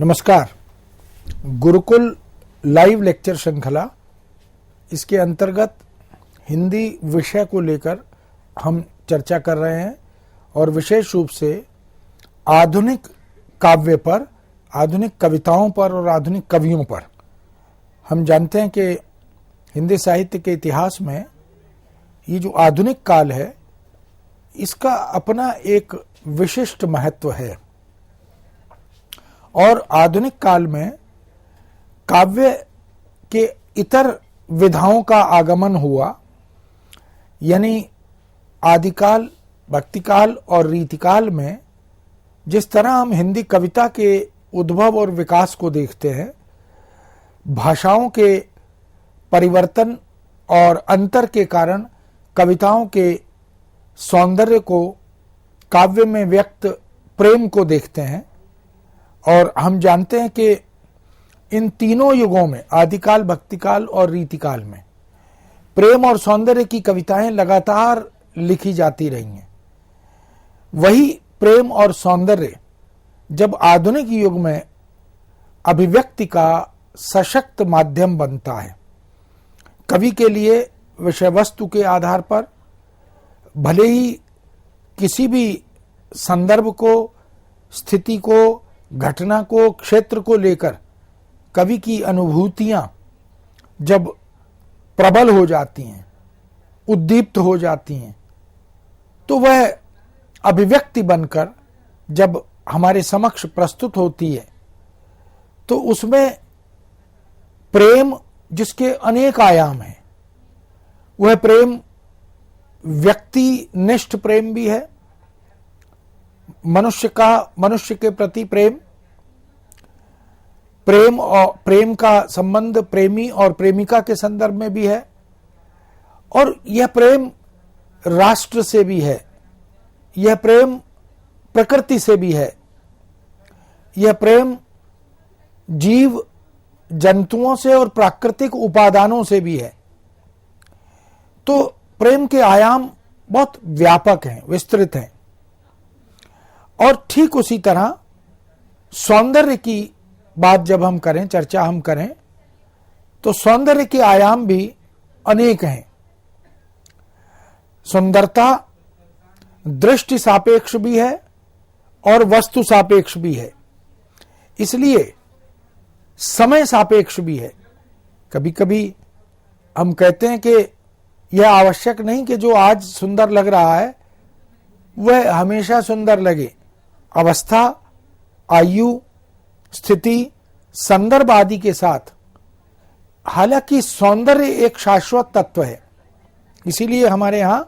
नमस्कार। Gurukul live lecture श्रृंखला, इसके अंतर्गत हिंदी विषय को लेकर हम चर्चा कर रहे हैं और विशेष रूप से आधुनिक काव्य पर, आधुनिक कविताओं पर और आधुनिक कवियों पर। हम जानते हैं कि हिंदी साहित्य के इतिहास में ये जो आधुनिक काल है, इसका अपना एक विशिष्ट महत्व है और आधुनिक काल में काव्य के इतर विधाओं का आगमन हुआ। यानी आदिकाल, भक्तिकाल और रीतिकाल में जिस तरह हम हिंदी कविता के उद्भव और विकास को देखते हैं, भाषाओं के परिवर्तन और अंतर के कारण कविताओं के सौंदर्य को, काव्य में व्यक्त प्रेम को देखते हैं। और हम जानते हैं कि इन तीनों युगों में, आदिकाल, भक्तिकाल और रीतिकाल में, प्रेम और सौंदर्य की कविताएं लगातार लिखी जाती रही हैं। वही प्रेम और सौंदर्य जब आधुनिक युग में अभिव्यक्ति का सशक्त माध्यम बनता है, कवि के लिए विषय वस्तु के आधार पर भले ही किसी भी संदर्भ को, स्थिति को, घटना को, क्षेत्र को लेकर कवि की अनुभूतियां जब प्रबल हो जाती हैं, उद्दीप्त हो जाती हैं, तो वह अभिव्यक्ति बनकर जब हमारे समक्ष प्रस्तुत होती है, तो उसमें प्रेम, जिसके अनेक आयाम हैं, वह प्रेम व्यक्ति निष्ठ प्रेम भी है, मनुष्य के प्रति प्रेम, प्रेम और प्रेम का संबंध प्रेमी और प्रेमिका के संदर्भ में भी है, और यह प्रेम राष्ट्र से भी है, यह प्रेम प्रकृति से भी है, यह प्रेम जीव जंतुओं से और प्राकृतिक उपादानों से भी है। तो प्रेम के आयाम बहुत व्यापक हैं, विस्तृत हैं। और ठीक उसी तरह सौंदर्य की बात जब हम करें, चर्चा हम करें, तो सौंदर्य के आयाम भी अनेक हैं। सुंदरता दृष्टि सापेक्ष भी है और वस्तु सापेक्ष भी है, इसलिए समय सापेक्ष भी है। कभी कभी हम कहते हैं कि यह आवश्यक नहीं कि जो आज सुंदर लग रहा है वह हमेशा सुंदर लगे। अवस्था, आयु, स्थिति, संदर्भ आदि के साथ, हालांकि सौंदर्य एक शाश्वत तत्व है। इसीलिए हमारे यहां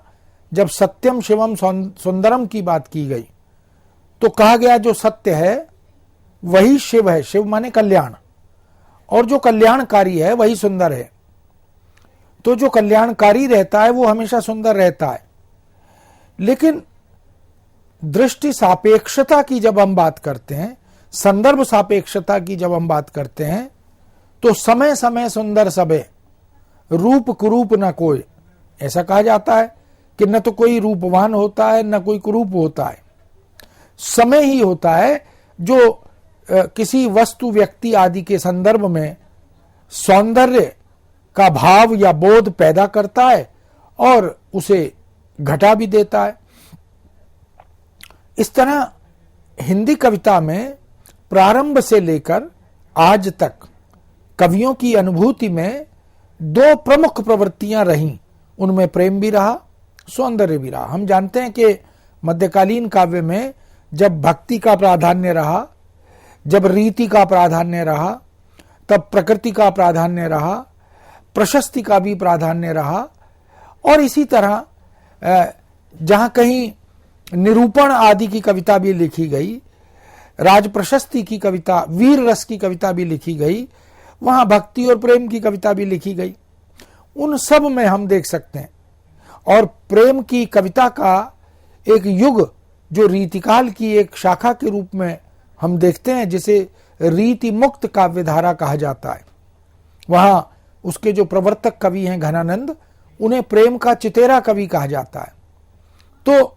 जब सत्यम शिवम सुंदरम की बात की गई, तो कहा गया जो सत्य है वही शिव है। शिव माने कल्याण, और जो कल्याणकारी है वही सुंदर है। तो जो कल्याणकारी रहता है वो हमेशा सुंदर रहता है। लेकिन दृष्टि सापेक्षता की जब हम बात करते हैं, संदर्भ सापेक्षता की जब हम बात करते हैं, तो समय समय सुंदर सबे, रूप कुरूप न कोई। ऐसा कहा जाता है कि न तो कोई रूपवान होता है, न कोई कुरूप होता है। समय ही होता है जो किसी वस्तु, व्यक्ति आदि के संदर्भ में सौंदर्य का भाव या बोध पैदा करता है और उसे घटा भी देता है। इस तरह हिंदी कविता में प्रारंभ से लेकर आज तक कवियों की अनुभूति में दो प्रमुख प्रवृत्तियां रहीं। उनमें प्रेम भी रहा, सौंदर्य भी रहा। हम जानते हैं कि मध्यकालीन काव्य में जब भक्ति का प्राधान्य रहा, जब रीति का प्राधान्य रहा, तब प्रकृति का प्राधान्य रहा, प्रशस्ति का भी प्राधान्य रहा। और इसी तरह जहां कहीं निरूपण आदि की कविता भी लिखी गई, राज प्रशस्ति की कविता, वीर रस की कविता भी लिखी गई, वहां भक्ति और प्रेम की कविता भी लिखी गई। उन सब में हम देख सकते हैं। और प्रेम की कविता का एक युग जो रीतिकाल की एक शाखा के रूप में हम देखते हैं, जिसे रीति मुक्त काव्यधारा कहा जाता है, वहां उसके जो प्रवर्तक कवि हैं घनानंद, उन्हें प्रेम का चितेरा कवि कहा जाता है। तो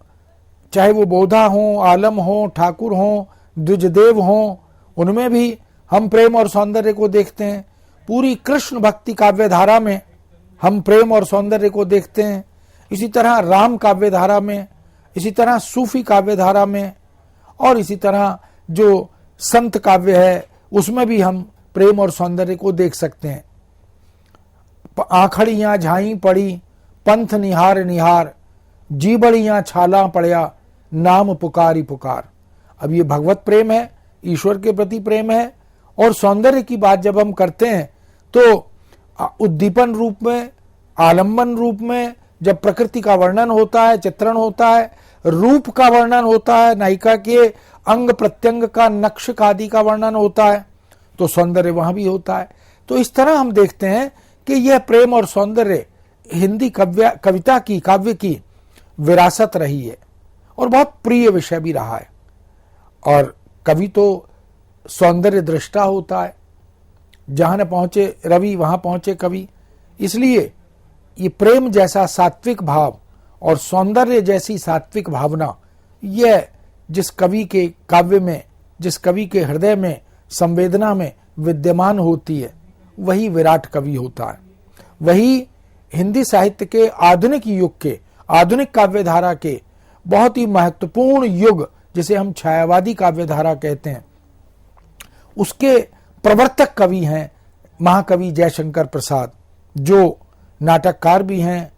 चाहे वो बोधा हो, आलम हो, ठाकुर हो, द्विजदेव हो, उनमें भी हम प्रेम और सौंदर्य को देखते हैं, पूरी कृष्ण भक्ति काव्य धारा में हम प्रेम और सौंदर्य को देखते हैं, इसी तरह राम काव्य धारा में, इसी तरह सूफी काव्य धारा में, और इसी तरह जो संत काव्य है उसमें भी हम प्रेम और सौंदर्य को देख सकते हैं। आखड़ियां झाई पड़ी पंथ निहार निहार, जी बड़ियां छाला पड़या नाम पुकारी पुकार। अब ये भगवत प्रेम है, ईश्वर के प्रति प्रेम है। और सौंदर्य की बात जब हम करते हैं तो उद्दीपन रूप में, आलंबन रूप में जब प्रकृति का वर्णन होता है, चित्रण होता है, रूप का वर्णन होता है, नायिका के अंग प्रत्यंग का, नक्श आदि का वर्णन होता है, तो सौंदर्य वहां भी होता है। तो इस तरह हम देखते हैं कि यह प्रेम और सौंदर्य हिंदी कविता की, काव्य की विरासत रही है और बहुत प्रिय विषय भी रहा है। और कवि तो सौंदर्य दृष्टा होता है, जहां न पहुंचे रवि वहां पहुंचे कवि। इसलिए ये प्रेम जैसा सात्विक भाव और सौंदर्य जैसी सात्विक भावना, यह जिस कवि के काव्य में, जिस कवि के हृदय में, संवेदना में विद्यमान होती है, वही विराट कवि होता है। वही हिंदी साहित्य के आधुनिक युग के, आधुनिक काव्य धारा के बहुत ही महत्वपूर्ण युग, जिसे हम छायावादी काव्य धारा कहते हैं, उसके प्रवर्तक कवि हैं महाकवि जयशंकर प्रसाद, जो नाटककार भी हैं,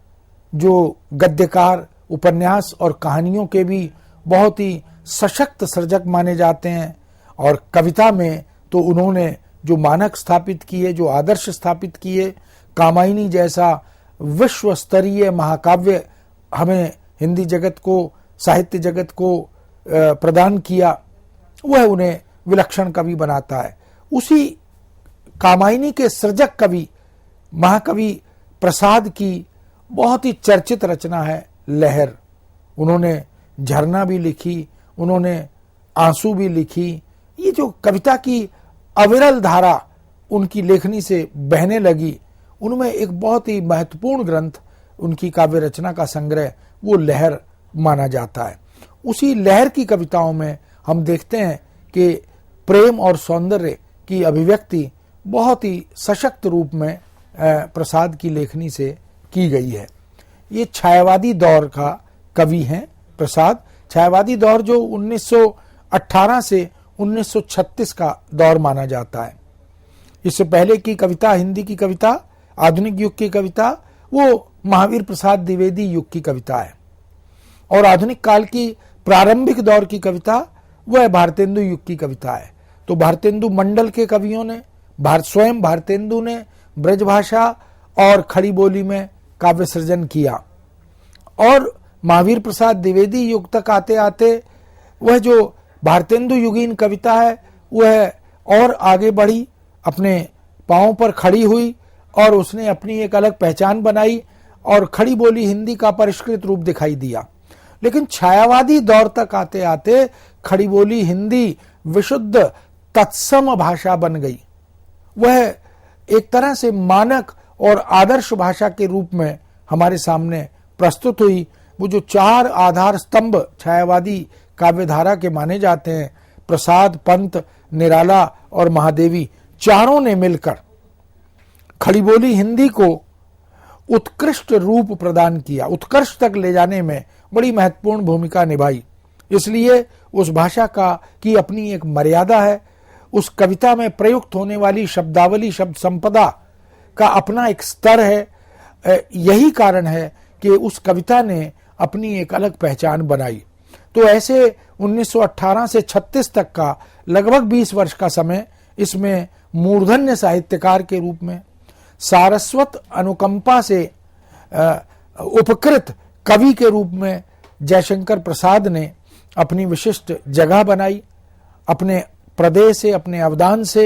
जो गद्यकार, उपन्यास और कहानियों के भी बहुत ही सशक्त सर्जक माने जाते हैं। और कविता में तो उन्होंने जो मानक स्थापित किए, जो आदर्श स्थापित किए, कामायनी जैसा विश्व स्तरीय महाकाव्य हमें हिंदी जगत को, साहित्य जगत को प्रदान किया, वह उन्हें विलक्षण कवि बनाता है। उसी कामायनी के सृजक कवि महाकवि प्रसाद की बहुत ही चर्चित रचना है लहर। उन्होंने झरना भी लिखी, उन्होंने आंसू भी लिखी। ये जो कविता की अविरल धारा उनकी लेखनी से बहने लगी, उनमें एक बहुत ही महत्वपूर्ण ग्रंथ, उनकी काव्य रचना का संग्रह, वो लहर माना जाता है। उसी लहर की कविताओं में हम देखते हैं कि प्रेम और सौंदर्य की अभिव्यक्ति बहुत ही सशक्त रूप में प्रसाद की लेखनी से की गई है। ये छायावादी दौर का कवि हैं प्रसाद। छायावादी दौर जो 1918 से 1936 का दौर माना जाता है। इससे पहले की कविता, हिंदी की कविता, आधुनिक युग की कविता, वो महावीर प्रसाद द्विवेदी युग की कविता है। और आधुनिक काल की प्रारंभिक दौर की कविता वह भारतेंदु युग की कविता है। तो भारतेंदु मंडल के कवियों ने, स्वयं भारतेंदु ने ब्रजभाषा और खड़ी बोली में काव्य सृजन किया। और महावीर प्रसाद द्विवेदी युग तक आते आते वह जो भारतेंदु युगीन कविता है वह और आगे बढ़ी, अपने पांवों पर खड़ी हुई और उसने अपनी एक अलग पहचान बनाई और खड़ी बोली हिंदी का परिष्कृत रूप दिखाई दिया। लेकिन छायावादी दौर तक आते आते खड़ी बोली हिंदी विशुद्ध तत्सम भाषा बन गई। वह एक तरह से मानक और आदर्श भाषा के रूप में हमारे सामने प्रस्तुत हुई। वो जो चार आधार स्तंभ छायावादी काव्यधारा के माने जाते हैं, प्रसाद, पंत, निराला और महादेवी, चारों ने मिलकर खड़ी बोली हिंदी को उत्कृष्ट रूप प्रदान किया, उत्कर्ष तक ले जाने में बड़ी महत्वपूर्ण भूमिका निभाई। इसलिए उस भाषा की अपनी एक मर्यादा है। उस कविता में प्रयुक्त होने वाली शब्दावली, शब्द संपदा का अपना एक स्तर है। यही कारण है कि उस कविता ने अपनी एक अलग पहचान बनाई। तो ऐसे 1918 से 36 तक का लगभग 20 वर्ष का समय इसमें मूर्धन्य साहित्यकार के रूप में, सारस्वत अनुकंपा से उपकृत कवि के रूप में जयशंकर प्रसाद ने अपनी विशिष्ट जगह बनाई। अपने प्रदेश से, अपने अवदान से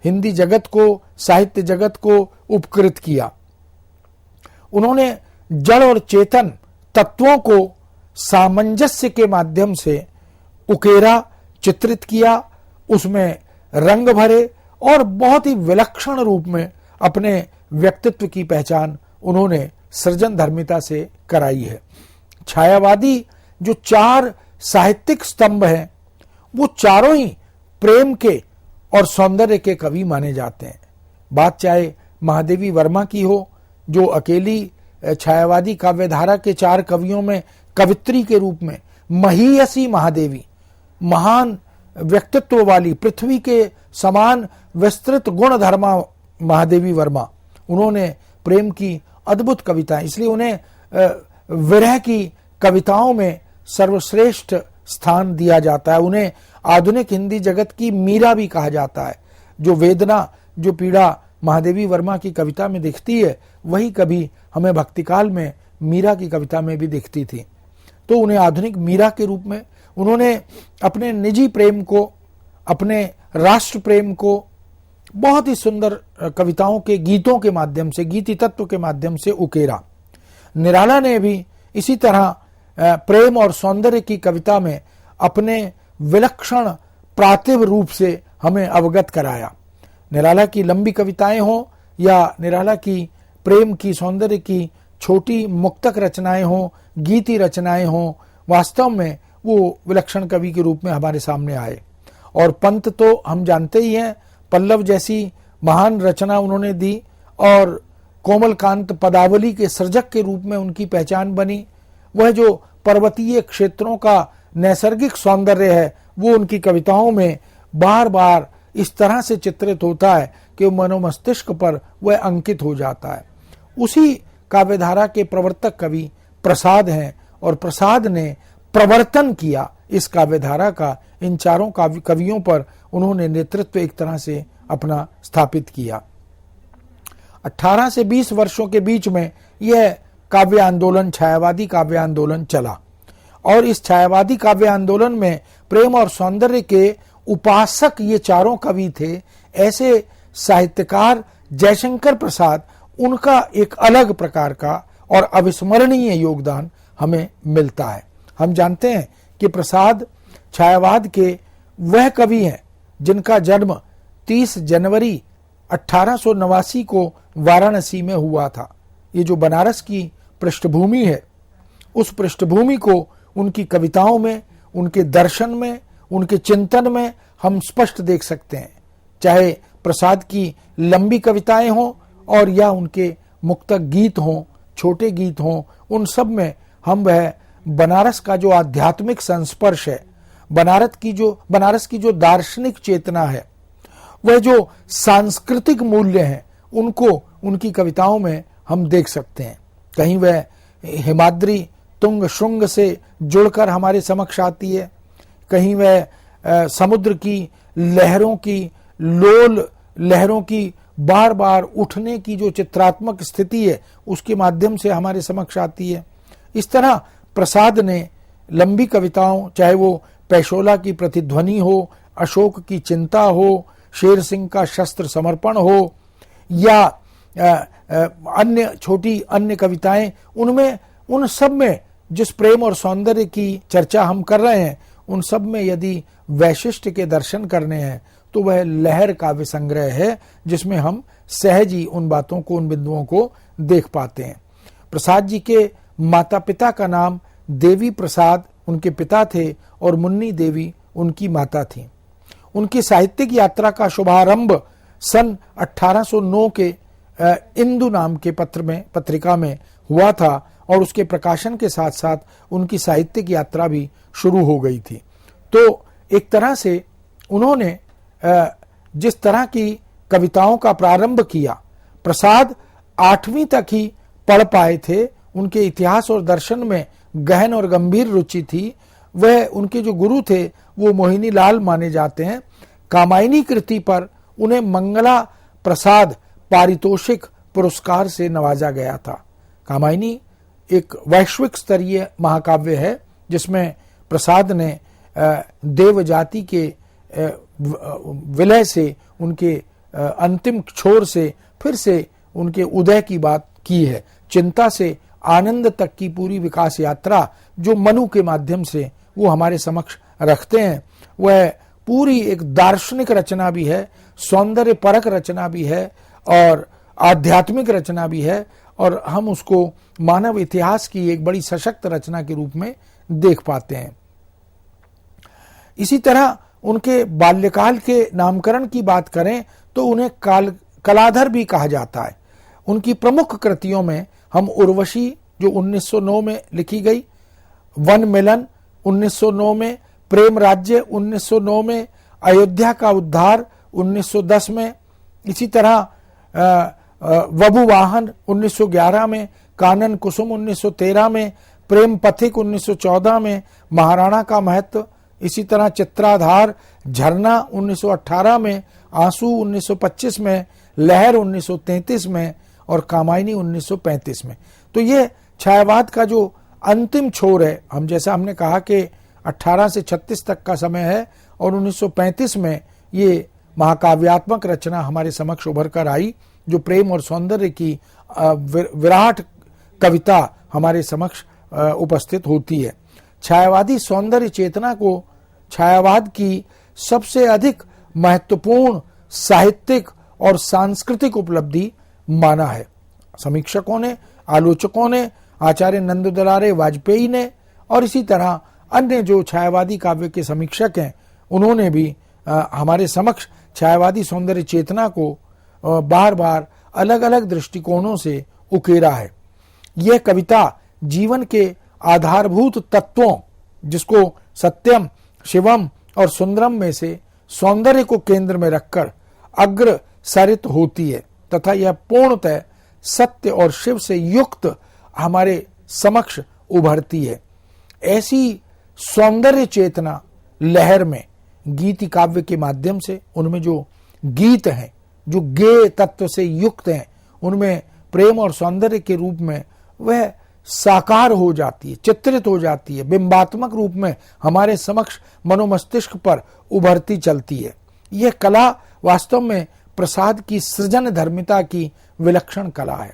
हिंदी जगत को, साहित्य जगत को उपकृत किया। उन्होंने जड़ और चेतन तत्वों को सामंजस्य के माध्यम से उकेरा, चित्रित किया, उसमें रंग भरे और बहुत ही विलक्षण रूप में अपने व्यक्तित्व की पहचान उन्होंने सृजन धर्मिता से कराई है। छायावादी जो चार साहित्यिक स्तंभ हैं, वो चारों ही प्रेम के और सौंदर्य के कवि माने जाते हैं। बात चाहे महादेवी वर्मा की हो, जो अकेली छायावादी काव्यधारा के 4 कवियों में कवित्री के रूप में महीयसी महादेवी, महान व्यक्तित्व वाली, पृथ्वी के समान विस्तृत गुण धर्मा महादेवी वर्मा, उन्होंने प्रेम की अद्भुत कविताएं, इसलिए उन्हें विरह की कविताओं में सर्वश्रेष्ठ स्थान दिया जाता है। उन्हें आधुनिक हिंदी जगत की मीरा भी कहा जाता है। जो वेदना, जो पीड़ा महादेवी वर्मा की कविता में दिखती है, वही कभी हमें भक्तिकाल में मीरा की कविता में भी दिखती थी। तो उन्हें आधुनिक मीरा के रूप में उन्होंने अपने निजी प्रेम को, अपने राष्ट्र प्रेम को बहुत ही सुंदर कविताओं के गीतों के माध्यम से, गीति तत्व के माध्यम से उकेरा। निराला ने भी इसी तरह प्रेम और सौंदर्य की कविता में अपने विलक्षण प्रातिभ रूप से हमें अवगत कराया। निराला की लंबी कविताएं हों या निराला की प्रेम की, सौंदर्य की छोटी मुक्तक रचनाएं हों, गीति रचनाएं हों, वास्तव में वो विलक्षण कवि के रूप में हमारे सामने आए। और पंत तो हम जानते ही हैं, पल्लव जैसी महान रचना उन्होंने दी और कोमलकांत पदावली के सृजक के रूप में उनकी पहचान बनी। वह जो पर्वतीय क्षेत्रों का नैसर्गिक सौंदर्य है, वो उनकी कविताओं में बार बार इस तरह से चित्रित होता है कि मनोमस्तिष्क पर वह अंकित हो जाता है। उसी काव्यधारा के प्रवर्तक कवि प्रसाद हैं और प्रसाद ने प्रवर्तन किया इस काव्यधारा का। इन 4 कवियों पर उन्होंने नेतृत्व एक तरह से अपना स्थापित किया। 18 से 20 वर्षों के बीच में यह काव्य आंदोलन, छायावादी काव्य आंदोलन चला और इस छायावादी काव्य आंदोलन में प्रेम और सौंदर्य के उपासक ये 4 कवि थे। ऐसे साहित्यकार जयशंकर प्रसाद, उनका एक अलग प्रकार का और अविस्मरणीय योगदान हमें मिलता है। हम जानते हैं कि प्रसाद छायावाद के वह कवि हैं जिनका जन्म 30 जनवरी 1889 को वाराणसी में हुआ था। ये जो बनारस की पृष्ठभूमि है, उस पृष्ठभूमि को उनकी कविताओं में, उनके दर्शन में, उनके चिंतन में हम स्पष्ट देख सकते हैं। चाहे प्रसाद की लंबी कविताएं हों और या उनके मुक्तक गीत हों, छोटे गीत हों, उन सब में हम वह बनारस का जो आध्यात्मिक संस्पर्श है, बनारस की जो दार्शनिक चेतना है, वह जो सांस्कृतिक मूल्य हैं, उनको उनकी कविताओं में हम देख सकते हैं। कहीं वह हिमाद्री तुंग श्रृंग से जुड़कर हमारे समक्ष आती है, कहीं वह समुद्र की लहरों की, लोल लहरों की बार बार उठने की जो चित्रात्मक स्थिति है, उसके माध्यम से हमारे समक्ष आती है। इस तरह प्रसाद ने लंबी कविताओं, चाहे वो पैशोला की प्रतिध्वनि हो, अशोक की चिंता हो, शेर सिंह का शस्त्र समर्पण हो या अन्य छोटी अन्य कविताएं, उनमें, उन सब में जिस प्रेम और सौंदर्य की चर्चा हम कर रहे हैं, उन सब में यदि वैशिष्ट्य के दर्शन करने हैं तो वह लहर काव्य संग्रह है, जिसमें हम सहज ही उन बातों को, उन बिंदुओं को देख पाते हैं। प्रसाद जी के माता पिता का नाम देवी प्रसाद उनके पिता थे और मुन्नी देवी उनकी माता थी। उनकी साहित्यिक यात्रा का शुभारंभ सन 1809 के इंदु नाम के पत्रिका में हुआ था और उसके प्रकाशन के साथ साथ उनकी साहित्यिक यात्रा भी शुरू हो गई थी। तो एक तरह से उन्होंने जिस तरह की कविताओं का प्रारंभ किया, प्रसाद 8वीं तक ही पढ़ पाए थे। उनके इतिहास और दर्शन में गहन और गंभीर रुचि थी। वह, उनके जो गुरु थे वो मोहिनी लाल माने जाते हैं। कामायनी कृति पर उन्हें मंगला प्रसाद पारितोषिक पुरस्कार से नवाजा गया था। कामायनी एक वैश्विक स्तरीय महाकाव्य है जिसमें प्रसाद ने देव जाति के विलय से, उनके अंतिम छोर से फिर से उनके उदय की बात की है। चिंता से आनंद तक की पूरी विकास यात्रा जो मनु के माध्यम से वो हमारे समक्ष रखते हैं, वह पूरी एक दार्शनिक रचना भी है, सौंदर्य परक रचना भी है और आध्यात्मिक रचना भी है, और हम उसको मानव इतिहास की एक बड़ी सशक्त रचना के रूप में देख पाते हैं। इसी तरह उनके बाल्यकाल के नामकरण की बात करें तो उन्हें कलाधर भी कहा जाता है। उनकी प्रमुख कृतियों में हम उर्वशी जो 1909 में लिखी गई, वन मिलन 1909 में, प्रेम राज्य 1909 में, अयोध्या का उद्धार 1910 में, इसी तरह वबु वाहन 1911 में, कानन कुसुम 1913 में, प्रेम पथिक 1914 में, महाराणा का महत्व, इसी तरह चित्राधार, झरना 1918 में, आंसू 1925 में, लहर 1933 में और कामायनी 1935 में। तो ये छायावाद का जो अंतिम छोर है, हमने कहा कि 18 से 36 तक का समय है और 1935 में ये महाकाव्यात्मक रचना हमारे समक्ष उभर कर आई, जो प्रेम और सौंदर्य की विराट कविता हमारे समक्ष उपस्थित होती है। छायावादी सौंदर्य चेतना को छायावाद की सबसे अधिक महत्वपूर्ण साहित्यिक और सांस्कृतिक उपलब्धि माना है। समीक्षकों ने, आलोचकों ने, आचार्य नंद दुलारे वाजपेयी ने और इसी तरह अन्य जो छायावादी काव्य के समीक्षक हैं, उन्होंने भी हमारे समक्ष छायावादी सौंदर्य चेतना को बार बार अलग अलग दृष्टिकोणों से उकेरा है। यह कविता जीवन के आधारभूत तत्वों, जिसको सत्यम, शिवम और सुंदरम में से सौंदर्य को केंद्र में रखकर अग्रसरित होती है तथा यह पूर्णतः सत्य और शिव से युक्त हमारे समक्ष उभरती है। ऐसी सौंदर्य चेतना लहर में गीति काव्य के माध्यम से, उनमें जो गीत हैं, जो गेय तत्व से युक्त हैं, उनमें प्रेम और सौंदर्य के रूप में वह साकार हो जाती है, चित्रित हो जाती है, बिंबात्मक रूप में हमारे समक्ष मनोमस्तिष्क पर उभरती चलती है। यह कला वास्तव में प्रसाद की सृजन धर्मिता की विलक्षण कला है।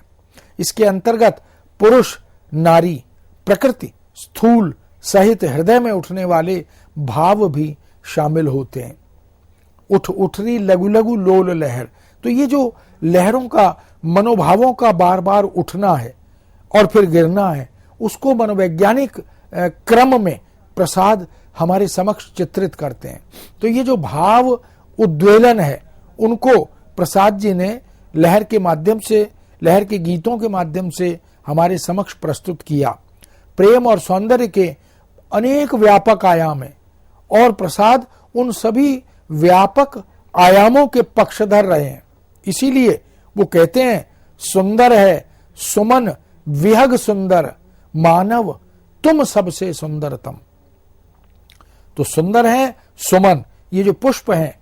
इसके अंतर्गत पुरुष, नारी, प्रकृति, स्थूल सहित हृदय में उठने वाले भाव भी शामिल होते हैं। उठ उठरी लघु लघु लोल लहर, तो ये जो लहरों का, मनोभावों का बार बार उठना है और फिर गिरना है, उसको मनोवैज्ञानिक क्रम में प्रसाद हमारे समक्ष चित्रित करते हैं। तो ये जो भाव उद्वेलन है, उनको प्रसाद जी ने लहर के माध्यम से, लहर के गीतों के माध्यम से हमारे समक्ष प्रस्तुत किया। प्रेम और सौंदर्य के अनेक व्यापक आयाम हैं और प्रसाद उन सभी व्यापक आयामों के पक्षधर रहे हैं। इसीलिए वो कहते हैं, सुंदर है सुमन विहग सुंदर, मानव तुम सबसे सुंदरतम। तो सुंदर है सुमन, ये जो पुष्प हैं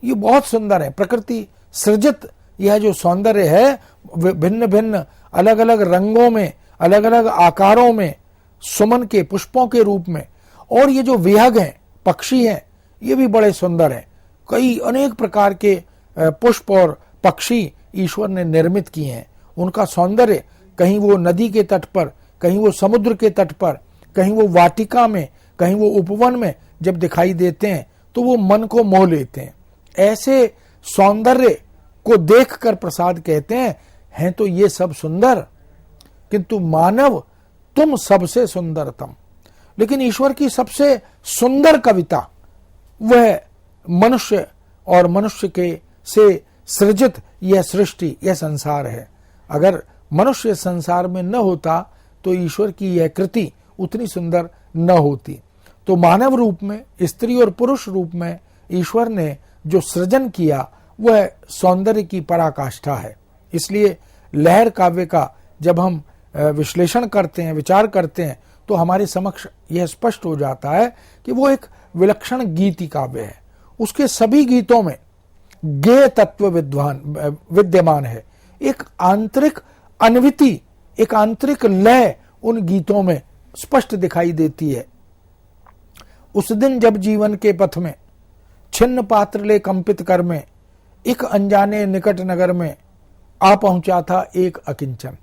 ये बहुत सुंदर है। प्रकृति सृजित यह जो सौंदर्य है, भिन्न भिन्न अलग अलग रंगों में, अलग अलग आकारों में, सुमन के पुष्पों के रूप में। और ये जो विहग हैं, पक्षी हैं, ये भी बड़े सुंदर हैं। कई अनेक प्रकार के पुष्प और पक्षी ईश्वर ने निर्मित किए हैं। उनका सौंदर्य कहीं वो नदी के तट पर, कहीं वो समुद्र के तट पर, कहीं वो वाटिका में, कहीं वो उपवन में जब दिखाई देते हैं तो वो मन को मोह लेते हैं। ऐसे सौंदर्य को देखकर प्रसाद कहते हैं तो ये सब सुंदर, किंतु मानव तुम सबसे सुंदरतम। लेकिन ईश्वर की सबसे सुंदर कविता वह मनुष्य और मनुष्य के से सृजित यह सृष्टि, यह संसार है। अगर मनुष्य संसार में न होता तो ईश्वर की यह कृति उतनी सुंदर न होती। तो मानव रूप में, स्त्री और पुरुष रूप में ईश्वर ने जो सृजन किया वह सौंदर्य की पराकाष्ठा है। इसलिए लहर काव्य का जब हम विश्लेषण करते हैं, विचार करते हैं, तो हमारे समक्ष यह स्पष्ट हो जाता है कि वो एक विलक्षण गीति काव्य है। उसके सभी गीतों में गेय तत्व विद्यमान है। एक आंतरिक अन्विति, एक आंतरिक लय उन गीतों में स्पष्ट दिखाई देती है। उस दिन जब जीवन के पथ में छिन्न पात्र ले कंपित कर में, एक अनजाने निकट नगर में आ पहुंचा था एक अकिंचन।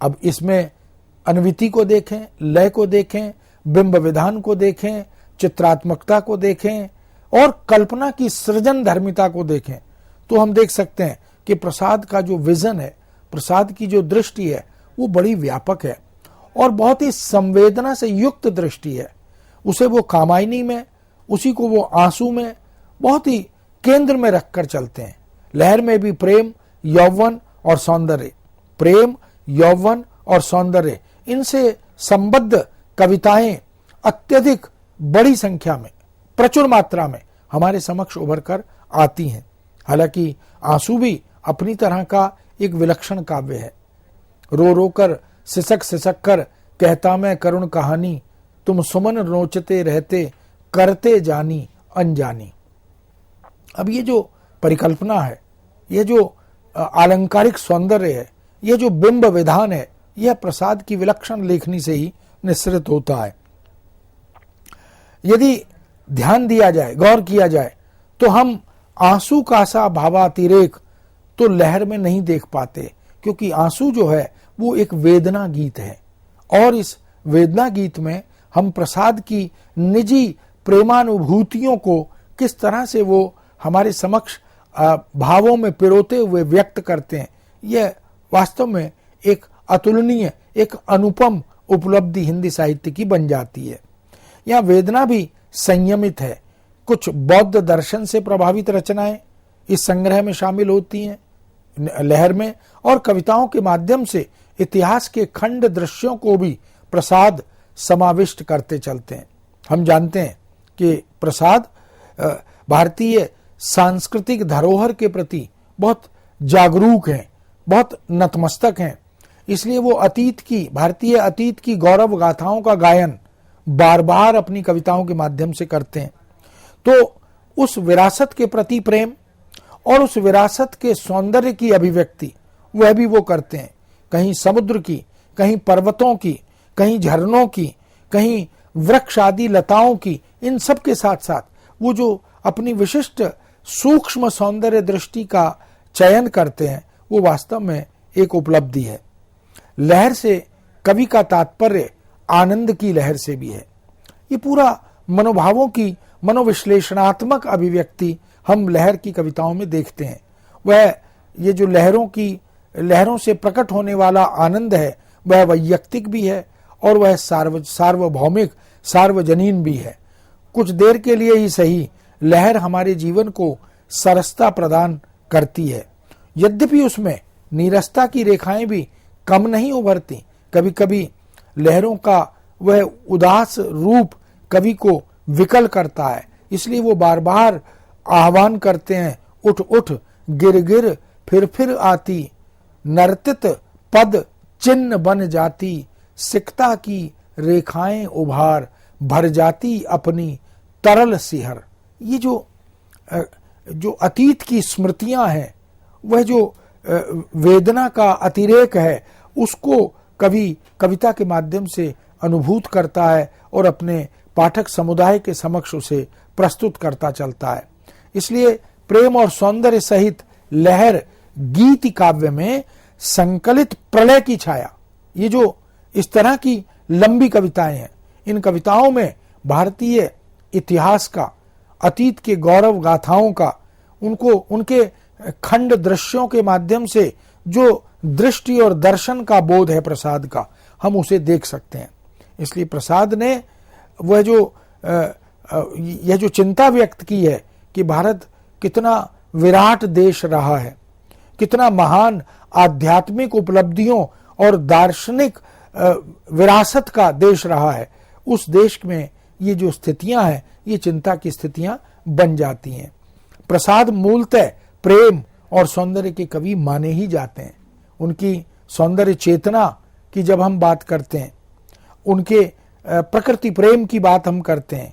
अब इसमें अन्विति को देखें, लय को देखें, बिंब विधान को देखें, चित्रात्मकता को देखें और कल्पना की सृजन धर्मिता को देखें, तो हम देख सकते हैं कि प्रसाद का जो विजन है, प्रसाद की जो दृष्टि है, वो बड़ी व्यापक है और बहुत ही संवेदना से युक्त दृष्टि है। उसे वो कामायनी में उसी को वो आंसू में बहुत ही केंद्र में रखकर चलते हैं। लहर में भी प्रेम, यौवन और सौंदर्य, प्रेम, यौवन और सौंदर्य, इनसे संबद्ध कविताएं अत्यधिक बड़ी संख्या में, प्रचुर मात्रा में हमारे समक्ष उभर कर आती हैं। हालांकि आंसू भी अपनी तरह का एक विलक्षण काव्य है। रो रो कर, सिसक सिसक कर कहता मैं करुण कहानी, तुम सुमन नोचते रहते करते जानी अनजानी। अब ये जो परिकल्पना है, ये जो आलंकारिक सौंदर्य है, ये जो बिंब विधान है, यह प्रसाद की विलक्षण लेखनी से ही निश्रित होता है। यदि ध्यान दिया जाए, गौर किया जाए, तो हम आंसू का सा भावातिरेक तो लहर में नहीं देख पाते, क्योंकि आंसू जो है वो एक वेदना गीत है, और इस वेदना गीत में हम प्रसाद की निजी प्रेमानुभूतियों को किस तरह से वो हमारे समक्ष भावों में पिरोते हुए व्यक्त करते हैं, यह वास्तव में एक अतुलनीय, एक अनुपम उपलब्धि हिंदी साहित्य की बन जाती है। यहाँ वेदना भी संयमित है। कुछ बौद्ध दर्शन से प्रभावित रचनाएं इस संग्रह में शामिल होती हैं लहर में, और कविताओं के माध्यम से इतिहास के खंड दृश्यों को भी प्रसाद समाविष्ट करते चलते हैं। हम जानते हैं कि प्रसाद भारतीय सांस्कृतिक धरोहर के प्रति बहुत जागरूक हैं, बहुत नतमस्तक हैं। इसलिए वो भारतीय अतीत की गौरव गाथाओं का गायन बार बार अपनी कविताओं के माध्यम से करते हैं। तो उस विरासत के प्रति प्रेम और उस विरासत के सौंदर्य की अभिव्यक्ति वह भी वो करते हैं। कहीं समुद्र की, कहीं पर्वतों की, कहीं झरनों की, कहीं वृक्ष आदि लताओं की, इन सब के साथ साथ वो जो अपनी विशिष्ट सूक्ष्म सौंदर्य दृष्टि का चयन करते हैं, वो वास्तव में एक उपलब्धि है। लहर से कवि का तात्पर्य आनंद की लहर से भी है। ये पूरा मनोभावों की मनोविश्लेषणात्मक अभिव्यक्ति हम लहर की कविताओं में देखते हैं। वह ये जो लहरों से प्रकट होने वाला आनंद है, वह वैयक्तिक भी है और वह सार्वभौमिक, सार्वजनीन भी है। कुछ देर के लिए ही सही, लहर हमारे जीवन को सरसता प्रदान करती है। यद्यपि उसमें नीरसता की रेखाएं भी कम नहीं उभरती। कभी कभी लहरों का वह उदास रूप कवि को विकल करता है, इसलिए वो बार बार आह्वान करते हैं, उठ उठ गिर गिर फिर आती, नर्तित पद चिन्ह बन जाती, सिकता की रेखाएं उभार भर जाती अपनी तरल सिहर। ये जो अतीत की स्मृतियां हैं, वह जो वेदना का अतिरेक है, उसको कवि कविता के माध्यम से अनुभूत करता है और अपने पाठक समुदाय के समक्ष उसे प्रस्तुत करता चलता है। इसलिए प्रेम और सौंदर्य सहित लहर गीति काव्य में संकलित प्रलय की छाया, ये जो इस तरह की लंबी कविताएं हैं, इन कविताओं में भारतीय इतिहास का, अतीत के गौरव गाथाओं का, उनके खंड दृश्यों के माध्यम से जो दृष्टि और दर्शन का बोध है प्रसाद का, हम उसे देख सकते हैं। इसलिए प्रसाद ने यह जो चिंता व्यक्त की है कि भारत कितना विराट देश रहा है, कितना महान आध्यात्मिक उपलब्धियों और दार्शनिक विरासत का देश रहा है, उस देश में ये जो स्थितियां हैं, ये चिंता की स्थितियां बन जाती हैं। प्रसाद मूलतः प्रेम और सौंदर्य के कवि माने ही जाते हैं। उनकी सौंदर्य चेतना की जब हम बात करते हैं, उनके प्रकृति प्रेम की बात हम करते हैं,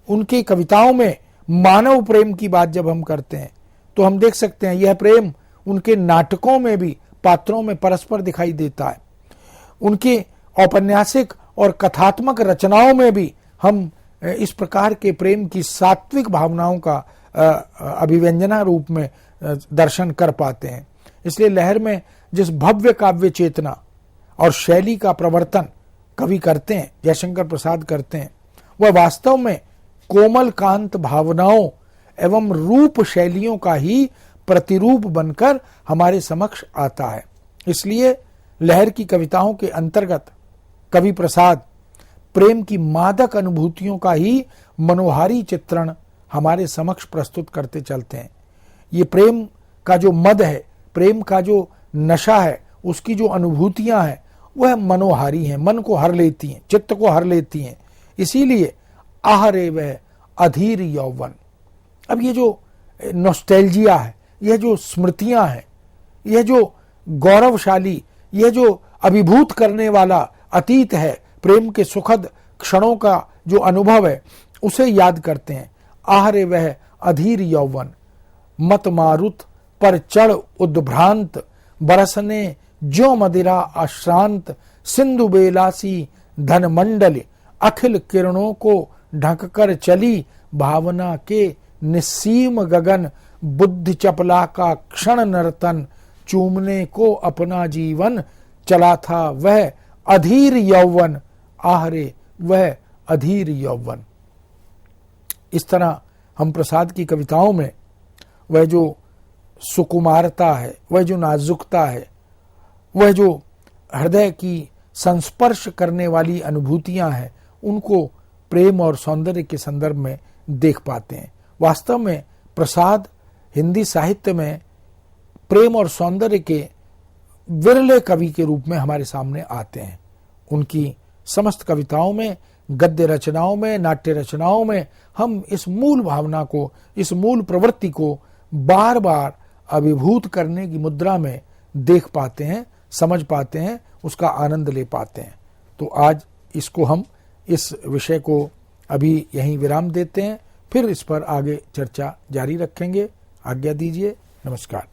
उनकी कविताओं में मानव प्रेम की बात जब हम करते हैं, तो हम देख सकते हैं यह प्रेम उनके नाटकों में भी पात्रों में परस्पर दिखाई देता है। उनकी औपन्यासिक और कथात्मक रचनाओं में भी हम इस प्रकार के प्रेम की सात्विक भावनाओं का अभिव्यंजना रूप में दर्शन कर पाते हैं। इसलिए लहर में जिस भव्य काव्य चेतना और शैली का प्रवर्तन कवि करते हैं, जयशंकर प्रसाद करते हैं, वह वास्तव में कोमल कांत भावनाओं एवं रूप शैलियों का ही प्रतिरूप बनकर हमारे समक्ष आता है। इसलिए लहर की कविताओं के अंतर्गत कवि प्रसाद प्रेम की मादक अनुभूतियों का ही मनोहारी चित्रण हमारे समक्ष प्रस्तुत करते चलते हैं। ये प्रेम का जो मद है, प्रेम का जो नशा है, उसकी जो अनुभूतियां हैं वह मनोहारी हैं, मन को हर लेती हैं, चित्त को हर लेती हैं। इसीलिए आहरे वह अधीर यौवन। अब ये जो नॉस्टैल्जिया है, यह जो स्मृतियां हैं, यह जो गौरवशाली, यह जो अभिभूत करने वाला अतीत है, प्रेम के सुखद क्षणों का जो अनुभव है, उसे याद करते हैं। आहरे वह अधीर यौवन, मत मारुत पर चढ़ उद्भ्रांत, बरसने ज्यो मदिरा अश्रांत, सिंधु बेलासी धन मंडल, अखिल किरणों को ढक कर चली, भावना के निस्सीम गगन, बुद्धि चपला का क्षण नर्तन, चूमने को अपना जीवन चला था वह अधीर यौवन, आहरे वह अधीर यौवन। इस तरह हम प्रसाद की कविताओं में वह जो सुकुमारता है, वह जो नाजुकता है, वह जो हृदय की संस्पर्श करने वाली अनुभूतियां हैं, उनको प्रेम और सौंदर्य के संदर्भ में देख पाते हैं। वास्तव में प्रसाद हिंदी साहित्य में प्रेम और सौंदर्य के विरले कवि के रूप में हमारे सामने आते हैं। उनकी समस्त कविताओं में, गद्य रचनाओं में, नाट्य रचनाओं में हम इस मूल भावना को, इस मूल प्रवृत्ति को बार बार अभिभूत करने की मुद्रा में देख पाते हैं, समझ पाते हैं, उसका आनंद ले पाते हैं। तो आज इस विषय को अभी यहीं विराम देते हैं, फिर इस पर आगे चर्चा जारी रखेंगे। आज्ञा दीजिए। नमस्कार।